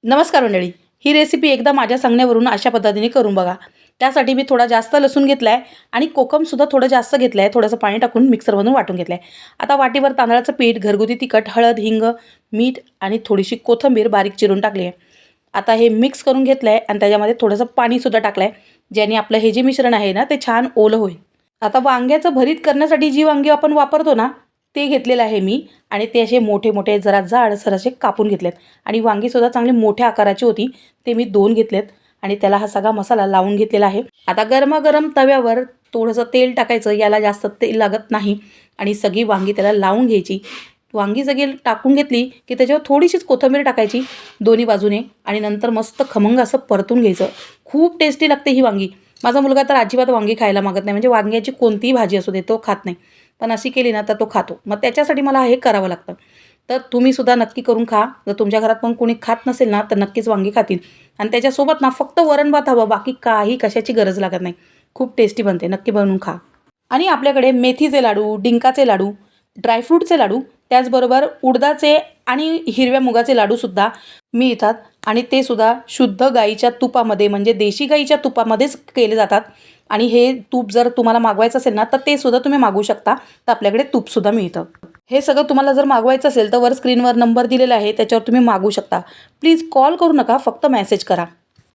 नमस्कार मंडळी, ही रेसिपी एकदा माझ्या सांगण्यावरून अशा पद्धतीने करून बघा। त्यासाठी मी थोडा जास्त लसूण घेतला आहे आणि कोकमसुद्धा थोडं जास्त घेतलं आहे। थोडंसं पाणी टाकून मिक्सरमधून वाटून घेतलं आहे। आता वाटीभर तांदळाचं पीठ, घरगुती तिखट, हळद, हिंग, मीठ आणि थोडीशी कोथिंबीर बारीक चिरून टाकली आहे। आता हे मिक्स करून घेतलं आहे आणि त्याच्यामध्ये थोडंसं पाणीसुद्धा टाकलं आहे, ज्याने आपलं हे जे मिश्रण आहे ना ते छान ओलं होईल। आता वांग्याचं भरीत करण्यासाठी जी वांगी आपण वापरतो ना ते घेतलेलं आहे मी आणि ते असे मोठे मोठे जरा जाडसर असे कापून घेतलेत आणि वांगीसुद्धा चांगली मोठ्या आकाराची होती, ते मी 2 घेतलेत आणि त्याला हा सगळा मसाला लावून घेतलेला आहे। आता गरमागरम तव्यावर थोडंसं तेल टाकायचं, याला जास्त तेल लागत नाही आणि सगळी वांगी त्याला लावून घ्यायची। वांगी सगळी टाकून घेतली की त्याच्यावर थोडीशीच कोथिंबीर टाकायची दोन्ही बाजूने आणि नंतर मस्त खमंग असं परतून घ्यायचं। खूप टेस्टी लागते ही वांगी। माझा मुलगा तर अजिबात वांगी खायला मागत नाही, म्हणजे वांग्याची कोणतीही भाजी असू दे तो खात नाही, पण अशी केली ना तर तो खातो। मग त्याच्यासाठी मला हे करावं लागतं। तर तुम्ही सुद्धा नक्की करून खा। जर तुमच्या घरात पण कोणी खात नसेल ना तर नक्कीच वांगी खातील आणि त्याच्यासोबत ना फक्त वरण भात हवं, बाकी काही कशाची गरज लागत नाही। खूप टेस्टी बनते, नक्की बनवून खा। आणि आपल्याकडे मेथीचे लाडू, डिंकाचे लाडू, ड्रायफ्रूटचे लाडू, त्याचबरोबर उडदाचे आणि हिरव्या मुगाचे लाडूसुद्धा मिळतात आणि ते सुद्धा शुद्ध गाईच्या तुपामध्ये, म्हणजे देशी गाईच्या तुपामध्येच केले जातात। आणि हे तूप जर तुम्हाला मागवायचं असेल ना तर ते सुद्धा तुम्ही मागवू शकता, तर आपल्याकडे तूपसुद्धा मिळतं। हे सगळं तुम्हाला जर मागवायचं असेल तर वर स्क्रीनवर नंबर दिलेला आहे, त्याच्यावर तुम्ही मागवू शकता। प्लीज कॉल करू नका, फक्त मेसेज करा।